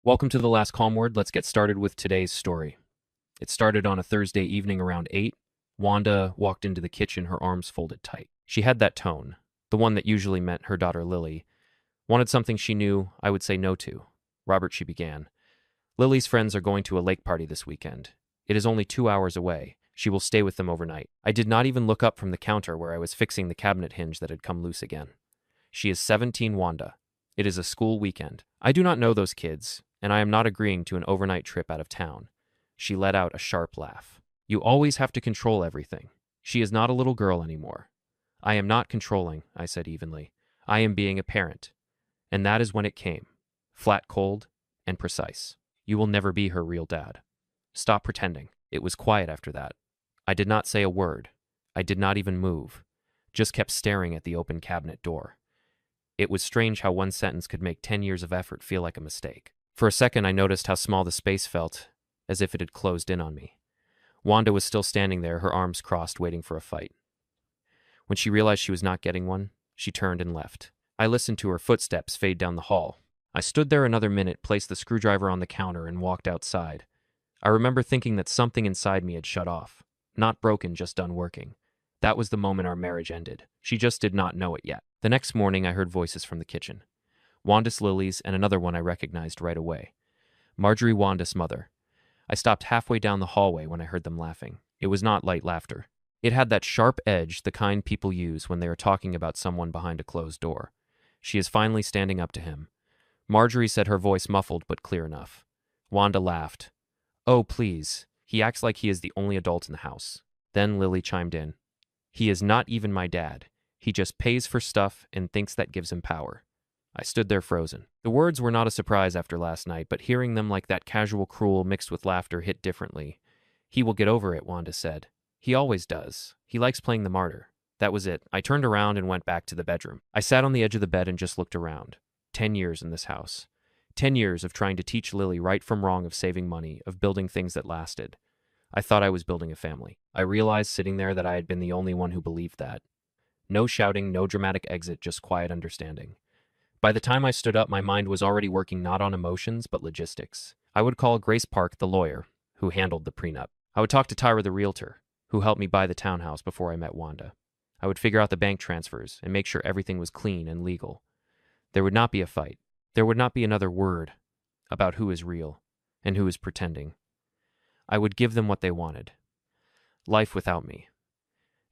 Welcome to The Last Calm Word. Let's get started with today's story. It started on a Thursday evening around 8. Wanda walked into the kitchen, her arms folded tight. She had that tone, the one that usually meant her daughter Lily wanted something she knew I would say no to. Robert, she began. Lily's friends are going to a lake party this weekend. It is only 2 hours away. She will stay with them overnight. I did not even look up from the counter where I was fixing the cabinet hinge that had come loose again. She is 17, Wanda. It is a school weekend. I do not know those kids, and I am not agreeing to an overnight trip out of town. She let out a sharp laugh. You always have to control everything. She is not a little girl anymore. I am not controlling, I said evenly. I am being a parent. And that is when it came. Flat, cold, and precise. You will never be her real dad. Stop pretending. It was quiet after that. I did not say a word. I did not even move. Just kept staring at the open cabinet door. It was strange how one sentence could make 10 years of effort feel like a mistake. For a second, I noticed how small the space felt, as if it had closed in on me. Wanda was still standing there, her arms crossed, waiting for a fight. When she realized she was not getting one, she turned and left. I listened to her footsteps fade down the hall. I stood there another minute, placed the screwdriver on the counter, and walked outside. I remember thinking that something inside me had shut off. Not broken, just done working. That was the moment our marriage ended. She just did not know it yet. The next morning, I heard voices from the kitchen. Wanda's Lily's and another one I recognized right away. Marjorie, Wanda's mother. I stopped halfway down the hallway when I heard them laughing. It was not light laughter. It had that sharp edge, the kind people use when they are talking about someone behind a closed door. She is finally standing up to him. Marjorie said, her voice muffled but clear enough. Wanda laughed. Oh, please. He acts like he is the only adult in the house. Then Lily chimed in. He is not even my dad. He just pays for stuff and thinks that gives him power. I stood there frozen. The words were not a surprise after last night, but hearing them like that casual cruel mixed with laughter hit differently. He will get over it, Wanda said. He always does. He likes playing the martyr. That was it. I turned around and went back to the bedroom. I sat on the edge of the bed and just looked around. 10 years in this house. 10 years of trying to teach Lily right from wrong, of saving money, of building things that lasted. I thought I was building a family. I realized sitting there that I had been the only one who believed that. No shouting, no dramatic exit, just quiet understanding. By the time I stood up, my mind was already working not on emotions, but logistics. I would call Grace Park, the lawyer, who handled the prenup. I would talk to Tyra, the realtor, who helped me buy the townhouse before I met Wanda. I would figure out the bank transfers and make sure everything was clean and legal. There would not be a fight. There would not be another word about who is real and who is pretending. I would give them what they wanted. Life without me.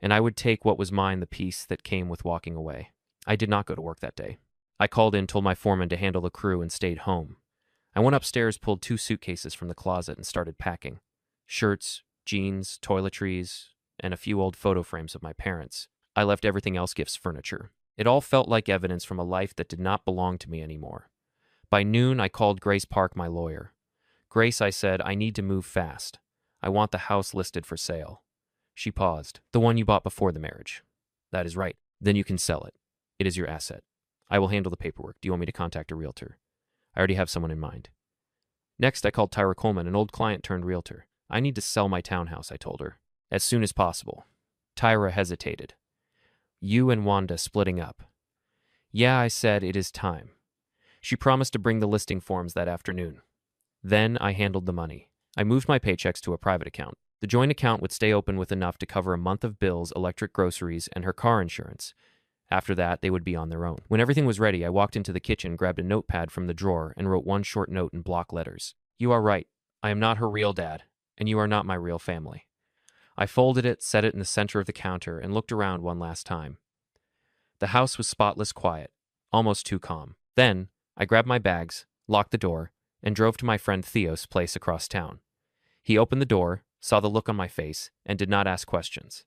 And I would take what was mine, the peace that came with walking away. I did not go to work that day. I called in, told my foreman to handle the crew, and stayed home. I went upstairs, pulled 2 suitcases from the closet, and started packing. Shirts, jeans, toiletries, and a few old photo frames of my parents. I left everything else, gifts, furniture. It all felt like evidence from a life that did not belong to me anymore. By noon, I called Grace Park, my lawyer. Grace, I said, I need to move fast. I want the house listed for sale. She paused. The one you bought before the marriage. That is right. Then you can sell it. It is your asset. I will handle the paperwork. Do you want me to contact a realtor? I already have someone in mind. Next, I called Tyra Coleman, an old client turned realtor. I need to sell my townhouse, I told her. As soon as possible. Tyra hesitated. You and Wanda splitting up. Yeah, I said, it is time. She promised to bring the listing forms that afternoon. Then I handled the money. I moved my paychecks to a private account. The joint account would stay open with enough to cover a month of bills, electric, groceries, and her car insurance. After that, they would be on their own. When everything was ready, I walked into the kitchen, grabbed a notepad from the drawer, and wrote one short note in block letters. You are right. I am not her real dad, and you are not my real family. I folded it, set it in the center of the counter, and looked around one last time. The house was spotless quiet, almost too calm. Then, I grabbed my bags, locked the door, and drove to my friend Theo's place across town. He opened the door, saw the look on my face, and did not ask questions.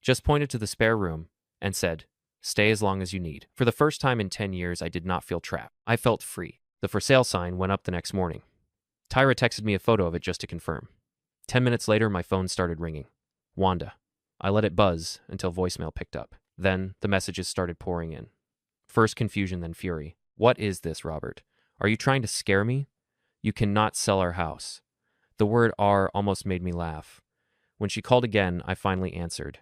Just pointed to the spare room and said, stay as long as you need. For the first time in 10 years, I did not feel trapped. I felt free. The for sale sign went up the next morning. Tyra texted me a photo of it just to confirm. 10 minutes later, my phone started ringing. Wanda. I let it buzz until voicemail picked up. Then the messages started pouring in. First confusion, then fury. What is this, Robert? Are you trying to scare me? You cannot sell our house. The word "our" almost made me laugh. When she called again, I finally answered.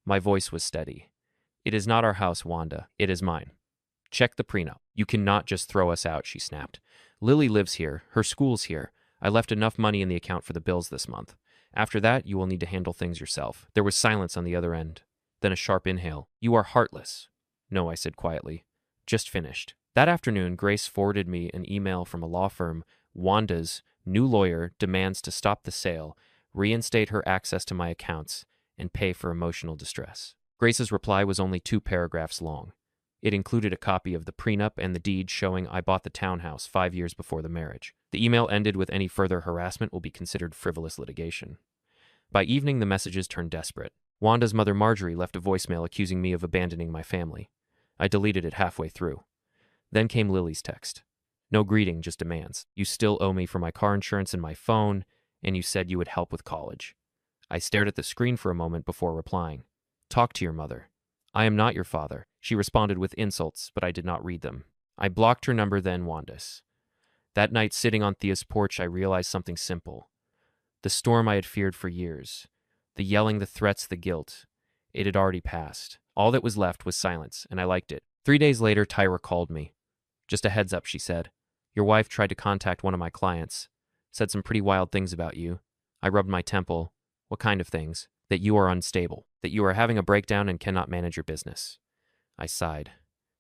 My voice was steady. It is not our house, Wanda. It is mine. Check the prenup. You cannot just throw us out, she snapped. Lily lives here. Her school's here. I left enough money in the account for the bills this month. After that, you will need to handle things yourself. There was silence on the other end. Then a sharp inhale. You are heartless. No, I said quietly. Just finished. That afternoon, Grace forwarded me an email from a law firm. Wanda's new lawyer demands to stop the sale, reinstate her access to my accounts, and pay for emotional distress. Grace's reply was only 2 paragraphs long. It included a copy of the prenup and the deed showing I bought the townhouse 5 years before the marriage. The email ended with any further harassment will be considered frivolous litigation. By evening, the messages turned desperate. Wanda's mother Marjorie left a voicemail accusing me of abandoning my family. I deleted it halfway through. Then came Lily's text. No greeting, just demands. You still owe me for my car insurance and my phone, and you said you would help with college. I stared at the screen for a moment before replying. Talk to your mother. I am not your father. She responded with insults, but I did not read them. I blocked her number then, Wanda's. That night, sitting on Thea's porch, I realized something simple. The storm I had feared for years. The yelling, the threats, the guilt. It had already passed. All that was left was silence, and I liked it. 3 days later, Tyra called me. Just a heads up, she said. Your wife tried to contact one of my clients. Said some pretty wild things about you. I rubbed my temple. What kind of things? That you are unstable. That you are having a breakdown and cannot manage your business. I sighed.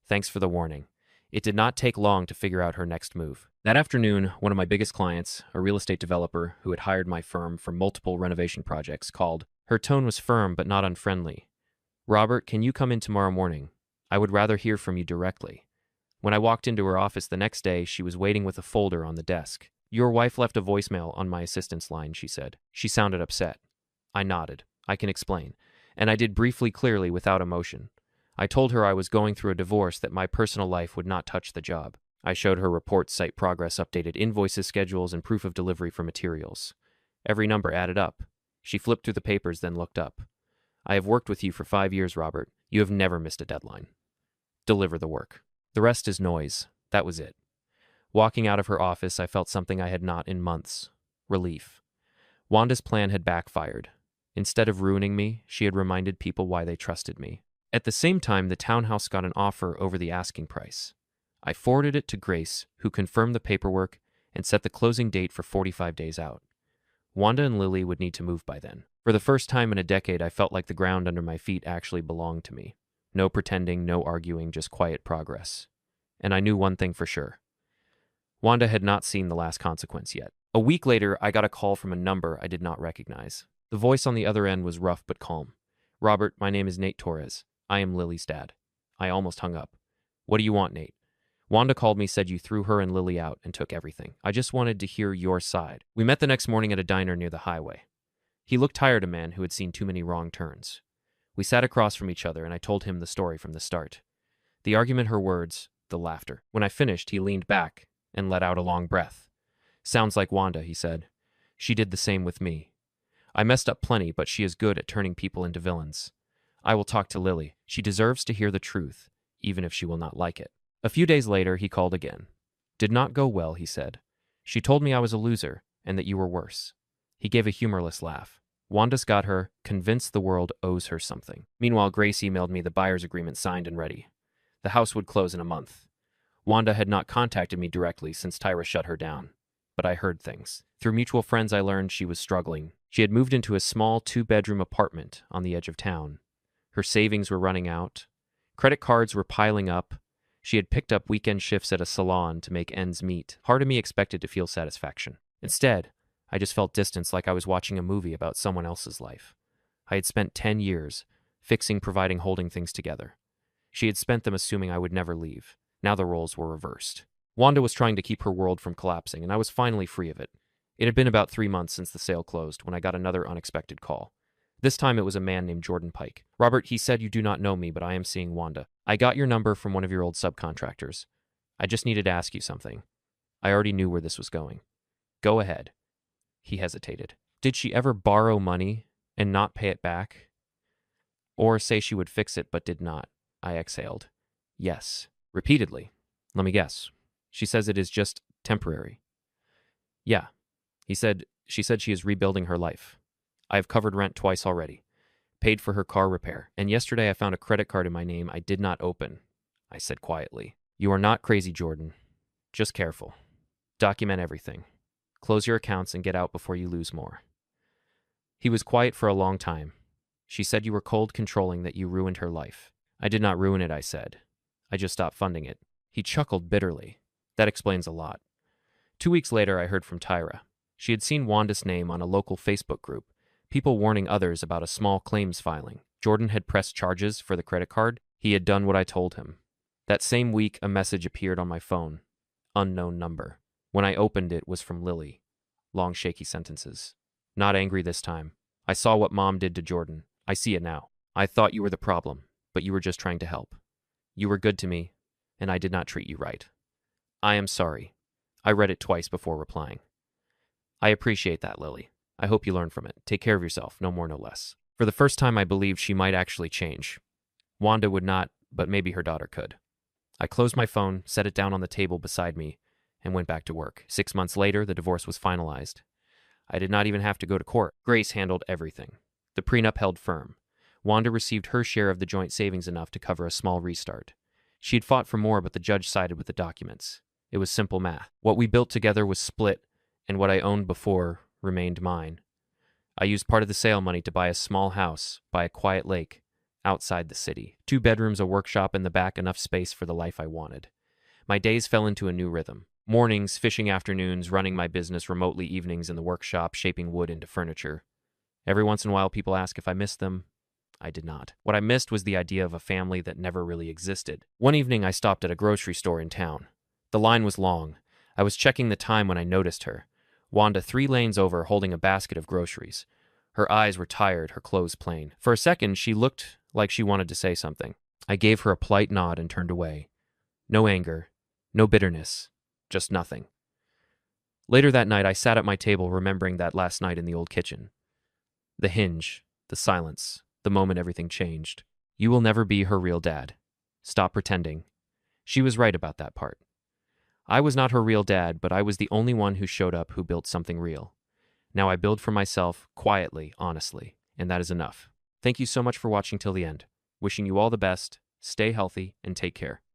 Thanks for the warning. It did not take long to figure out her next move. That afternoon, one of my biggest clients, a real estate developer who had hired my firm for multiple renovation projects, called. Her tone was firm but not unfriendly. Robert, can you come in tomorrow morning? I would rather hear from you directly. When I walked into her office the next day, she was waiting with a folder on the desk. Your wife left a voicemail on my assistant's line, she said. She sounded upset. I nodded. I can explain. And I did briefly, clearly, without emotion. I told her I was going through a divorce, that my personal life would not touch the job. I showed her reports, site progress, updated invoices, schedules, and proof of delivery for materials. Every number added up. She flipped through the papers, then looked up. I have worked with you for 5 years, Robert. You have never missed a deadline. Deliver the work. The rest is noise. That was it. Walking out of her office, I felt something I had not in months. Relief. Wanda's plan had backfired. Instead of ruining me, she had reminded people why they trusted me. At the same time, the townhouse got an offer over the asking price. I forwarded it to Grace, who confirmed the paperwork and set the closing date for 45 days out. Wanda and Lily would need to move by then. For the first time in a decade, I felt like the ground under my feet actually belonged to me. No pretending, no arguing, just quiet progress. And I knew one thing for sure. Wanda had not seen the last consequence yet. A week later, I got a call from a number I did not recognize. The voice on the other end was rough but calm. Robert, my name is Nate Torres. I am Lily's dad. I almost hung up. What do you want, Nate? Wanda called me, said you threw her and Lily out and took everything. I just wanted to hear your side. We met the next morning at a diner near the highway. He looked tired, a man who had seen too many wrong turns. We sat across from each other and I told him the story from the start. The argument, her words, the laughter. When I finished, he leaned back and let out a long breath. Sounds like Wanda, he said. She did the same with me. I messed up plenty, but she is good at turning people into villains. I will talk to Lily. She deserves to hear the truth, even if she will not like it. A few days later, he called again. Did not go well, he said. She told me I was a loser and that you were worse. He gave a humorless laugh. Wanda's got her, convinced the world owes her something. Meanwhile, Grace emailed me the buyer's agreement signed and ready. The house would close in a month. Wanda had not contacted me directly since Tyra shut her down. But I heard things. Through mutual friends, I learned she was struggling. She had moved into a small 2-bedroom apartment on the edge of town. Her savings were running out. Credit cards were piling up. She had picked up weekend shifts at a salon to make ends meet. Part of me expected to feel satisfaction. Instead, I just felt distance, like I was watching a movie about someone else's life. I had spent 10 years fixing, providing, holding things together. She had spent them assuming I would never leave. Now the roles were reversed. Wanda was trying to keep her world from collapsing, and I was finally free of it. It had been about 3 months since the sale closed when I got another unexpected call. This time it was a man named Jordan Pike. Robert, he said, you do not know me, but I am seeing Wanda. I got your number from one of your old subcontractors. I just needed to ask you something. I already knew where this was going. Go ahead. He hesitated. Did she ever borrow money and not pay it back? Or say she would fix it but did not? I exhaled. Yes. Repeatedly. Let me guess. She says it is just temporary. Yeah. She said she is rebuilding her life. I have covered rent twice already. Paid for her car repair. And yesterday I found a credit card in my name I did not open. I said quietly. You are not crazy, Jordan. Just careful. Document everything. Close your accounts and get out before you lose more. He was quiet for a long time. She said you were cold controlling, that you ruined her life. I did not ruin it, I said. I just stopped funding it. He chuckled bitterly. That explains a lot. 2 weeks later, I heard from Tyra. She had seen Wanda's name on a local Facebook group, people warning others about a small claims filing. Jordan had pressed charges for the credit card. He had done what I told him. That same week, a message appeared on my phone. Unknown number. When I opened it, was from Lily. Long, shaky sentences. Not angry this time. I saw what Mom did to Jordan. I see it now. I thought you were the problem, but you were just trying to help. You were good to me, and I did not treat you right. I am sorry. I read it twice before replying. I appreciate that, Lily. I hope you learn from it. Take care of yourself, no more, no less. For the first time, I believed she might actually change. Wanda would not, but maybe her daughter could. I closed my phone, set it down on the table beside me, and went back to work. 6 months later, the divorce was finalized. I did not even have to go to court. Grace handled everything. The prenup held firm. Wanda received her share of the joint savings, enough to cover a small restart. She had fought for more, but the judge sided with the documents. It was simple math. What we built together was split, and what I owned before remained mine. I used part of the sale money to buy a small house by a quiet lake outside the city. 2 bedrooms, a workshop in the back, enough space for the life I wanted. My days fell into a new rhythm. Mornings, fishing; afternoons, running my business remotely; evenings in the workshop, shaping wood into furniture. Every once in a while, people ask if I missed them. I did not. What I missed was the idea of a family that never really existed. One evening, I stopped at a grocery store in town. The line was long. I was checking the time when I noticed her. Wanda, 3 lanes over, holding a basket of groceries. Her eyes were tired, her clothes plain. For a second, she looked like she wanted to say something. I gave her a polite nod and turned away. No anger, no bitterness, just nothing. Later that night, I sat at my table, remembering that last night in the old kitchen. The hinge, the silence, the moment everything changed. You will never be her real dad. Stop pretending. She was right about that part. I was not her real dad, but I was the only one who showed up, who built something real. Now I build for myself, quietly, honestly, and that is enough. Thank you so much for watching till the end. Wishing you all the best, stay healthy, and take care.